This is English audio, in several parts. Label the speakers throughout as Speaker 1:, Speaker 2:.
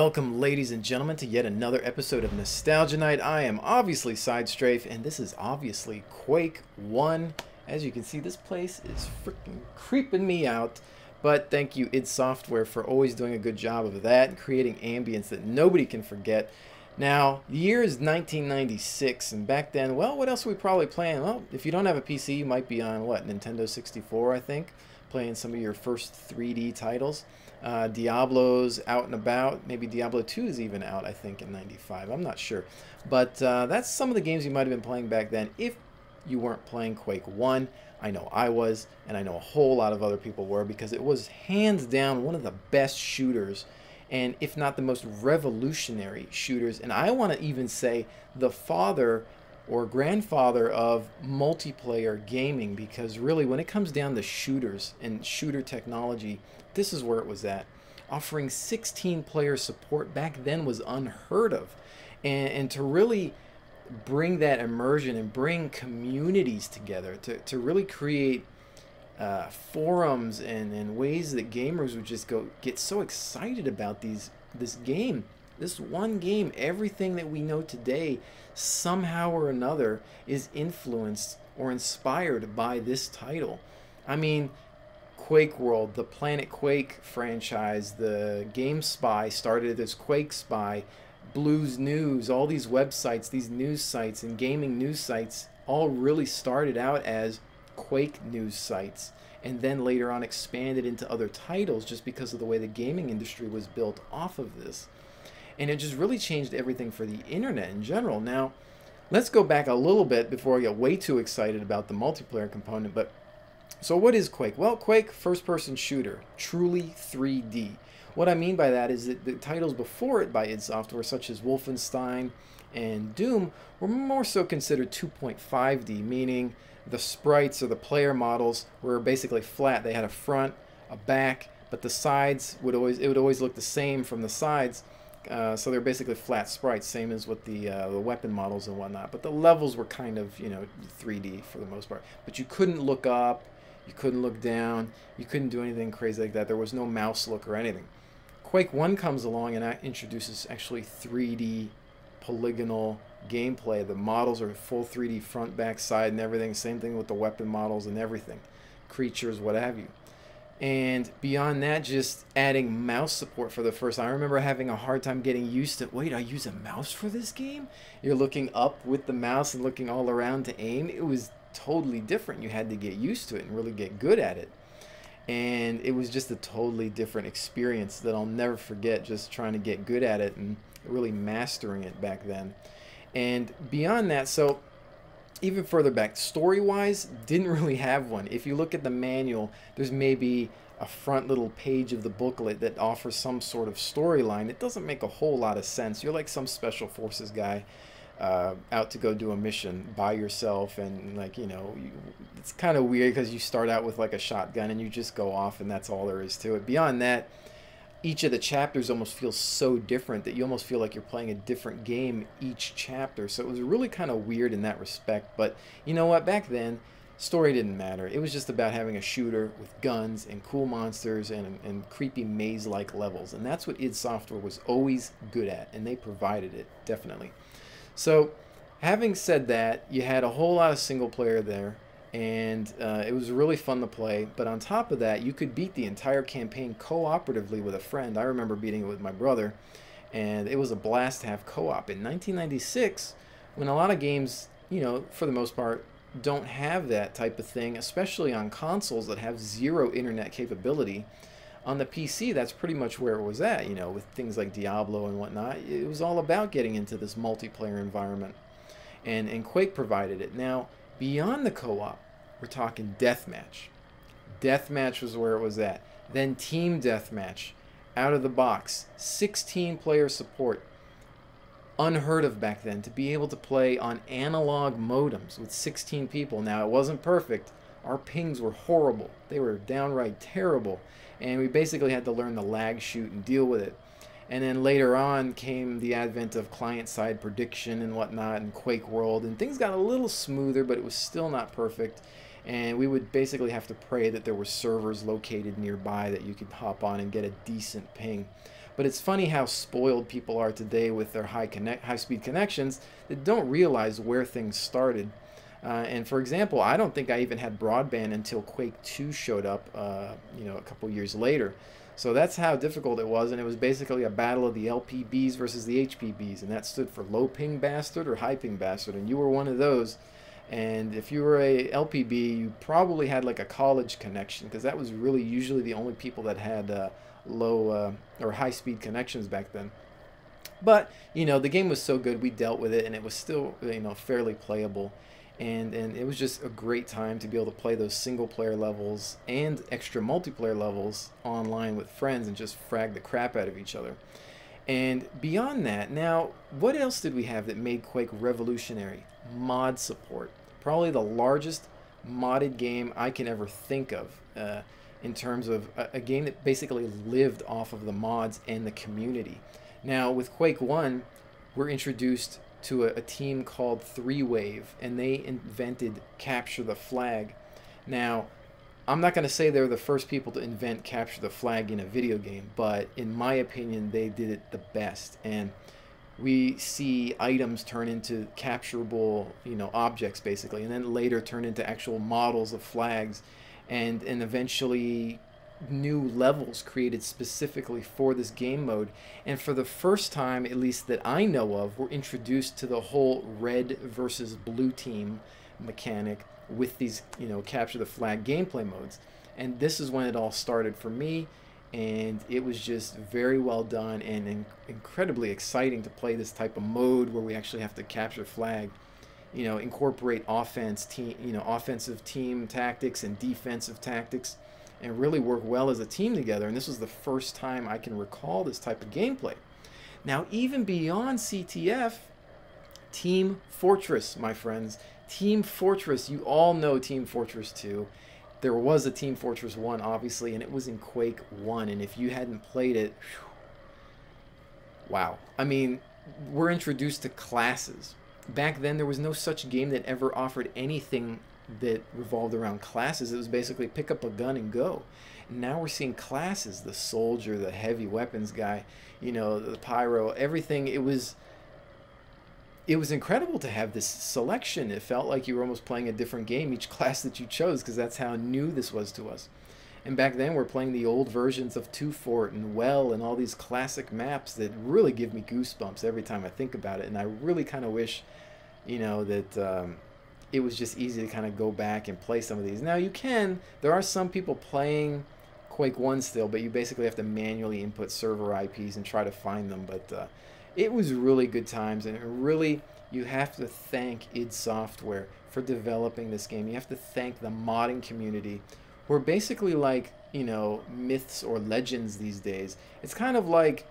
Speaker 1: Welcome, ladies and gentlemen, to yet another episode of Nostalgia Night. I am obviously SideStrafe, and this is obviously Quake 1. As you can see, this place is freaking creeping me out. But thank you, id Software, for always doing a good job of that and creating ambience that nobody can forget. Now, the year is 1996, and back then, well, what else were we probably playing? Well, if you don't have a PC, you might be on, what, Nintendo 64, I think, playing some of your first 3D titles. Diablo's out and about. Maybe Diablo 2 is even out, I think, in 95. I'm not sure. But that's some of the games you might have been playing back then if you weren't playing Quake 1. I know I was, and I know a whole lot of other people were, because it was hands down one of the best shooters, and if not the most revolutionary shooters. And I want to even say the father or grandfather of multiplayer gaming, because really when it comes down to shooters and shooter technology, this is where it was at. Offering 16-player support back then was unheard of, and to really bring that immersion and bring communities together to really create forums and ways that gamers would just get so excited about this game. This one game, everything that we know today, somehow or another, is influenced or inspired by this title. I mean, Quake World, the Planet Quake franchise, the Game Spy started as Quake Spy, Blues News, all these websites, these news sites and gaming news sites all really started out as Quake news sites, and then later on expanded into other titles just because of the way the gaming industry was built off of this. And it just really changed everything for the internet in general. Now, let's go back a little bit before I get way too excited about the multiplayer component. But so what is Quake? Well, Quake, first-person shooter, truly 3D. What I mean by that is that the titles before it by id Software, such as Wolfenstein and Doom, were more so considered 2.5D, meaning the sprites or the player models were basically flat. They had a front, a back, but the sides would always look the same from the sides. So they're basically flat sprites, same as with the weapon models and whatnot. But the levels were kind of, 3D for the most part. But you couldn't look up, you couldn't look down, you couldn't do anything crazy like that. There was no mouse look or anything. Quake 1 comes along and introduces actually 3D polygonal gameplay. The models are full 3D front, back, side, and everything. Same thing with the weapon models and everything. Creatures, what have you. And beyond that, just adding mouse support for the first time. I remember having a hard time getting used to, wait, I use a mouse for this game? You're looking up with the mouse and looking all around to aim. It was totally different. You had to get used to it and really get good at it. And it was just a totally different experience that I'll never forget, just trying to get good at it and really mastering it back then. And beyond that, so even further back, story-wise, didn't really have one. If you look at the manual, there's maybe a front little page of the booklet that offers some sort of storyline. It doesn't make a whole lot of sense. You're like some special forces guy out to go do a mission by yourself, and it's kind of weird because you start out with like a shotgun and you just go off and that's all there is to it. Beyond that, each of the chapters almost feels so different that you almost feel like you're playing a different game each chapter. So it was really kind of weird in that respect. But you know what? Back then, story didn't matter. It was just about having a shooter with guns and cool monsters and creepy maze-like levels. And that's what id Software was always good at, and they provided it, definitely. So having said that, you had a whole lot of single player there, and it was really fun to play. But on top of that, you could beat the entire campaign cooperatively with a friend. I remember beating it with my brother, and it was a blast to have co-op. In 1996, when a lot of games, for the most part, don't have that type of thing, especially on consoles that have zero internet capability. On the PC, that's pretty much where it was at, with things like Diablo and whatnot. It was all about getting into this multiplayer environment, and Quake provided it. Now, beyond the co-op, we're talking Deathmatch. Deathmatch was where it was at. Then Team Deathmatch, out of the box, 16-player support. Unheard of back then, to be able to play on analog modems with 16 people. Now, it wasn't perfect. Our pings were horrible. They were downright terrible. And we basically had to learn the lag shoot and deal with it. And then later on came the advent of client-side prediction and whatnot, and Quake World, and things got a little smoother, but it was still not perfect. And we would basically have to pray that there were servers located nearby that you could hop on and get a decent ping. But it's funny how spoiled people are today with their high-speed connections that don't realize where things started. And for example, I don't think I even had broadband until Quake 2 showed up, a couple years later. So that's how difficult it was, and it was basically a battle of the LPBs versus the HPBs, and that stood for low ping bastard or high ping bastard, and you were one of those. And if you were a LPB, you probably had like a college connection, because that was really usually the only people that had low or high speed connections back then. But the game was so good, we dealt with it, and it was still fairly playable. And it was just a great time to be able to play those single player levels and extra multiplayer levels online with friends and just frag the crap out of each other. And beyond that, now, what else did we have that made Quake revolutionary? Mod support. Probably the largest modded game I can ever think of in terms of a game that basically lived off of the mods and the community. Now, with Quake 1, we're introduced to a team called 3Wave, and they invented Capture the Flag. Now, I'm not going to say they're the first people to invent Capture the Flag in a video game, but in my opinion, they did it the best. And we see items turn into capturable, objects basically, and then later turn into actual models of flags, and eventually new levels created specifically for this game mode. And for the first time, at least that I know of, we're introduced to the whole red versus blue team mechanic with these capture the flag gameplay modes. And this is when it all started for me, and it was just very well done and incredibly exciting to play this type of mode where we actually have to capture flag, incorporate offensive team tactics and defensive tactics, and really work well as a team together. And this was the first time I can recall this type of gameplay. Now, even beyond CTF, Team Fortress, my friends. Team Fortress, you all know Team Fortress 2. There was a Team Fortress 1, obviously, and it was in Quake 1. And if you hadn't played it, wow. I mean, we're introduced to classes. Back then, there was no such game that ever offered anything that revolved around classes. It was basically pick up a gun and go. Now we're seeing classes: the soldier, the heavy weapons guy, the pyro, everything. It was incredible to have this selection. It felt like you were almost playing a different game each class that you chose, because that's how new this was to us. And back then we're playing the old versions of Two Fort and Well and all these classic maps that really give me goosebumps every time I think about it. And I really kind of wish that it was just easy to kind of go back and play some of these. Now there are some people playing Quake 1 still, but you basically have to manually input server IPs and try to find them. But it was really good times, and you have to thank id Software for developing this game. You have to thank the modding community, who are basically like, myths or legends these days. It's kind of like,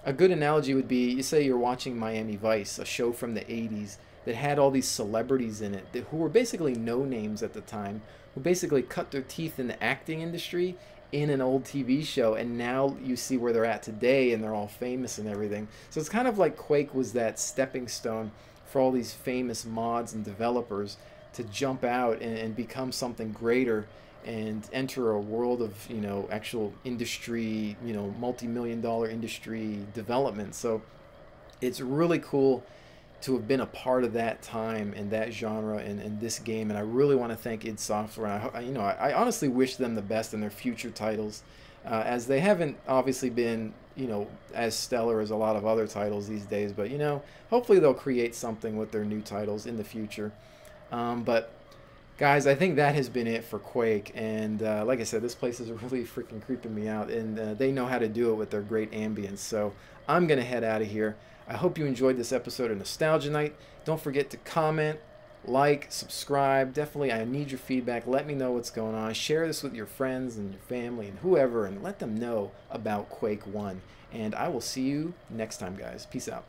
Speaker 1: a good analogy would be, you say you're watching Miami Vice, a show from the 80s, that had all these celebrities in it who were basically no-names at the time, who basically cut their teeth in the acting industry in an old TV show, and now you see where they're at today, and they're all famous and everything. So it's kind of like Quake was that stepping stone for all these famous mods and developers to jump out and become something greater and enter a world of, actual industry, multi-million-dollar industry development. So it's really cool to have been a part of that time and that genre and this game, and I really want to thank id Software. I honestly wish them the best in their future titles, as they haven't obviously been as stellar as a lot of other titles these days, but hopefully they'll create something with their new titles in the future. But guys, I think that has been it for Quake, and like I said, this place is really freaking creeping me out, and they know how to do it with their great ambience. So I'm gonna head out of here. I hope you enjoyed this episode of Nostalgia Night. Don't forget to comment, like, subscribe. Definitely, I need your feedback. Let me know what's going on. Share this with your friends and your family and whoever, and let them know about Quake 1. And I will see you next time, guys. Peace out.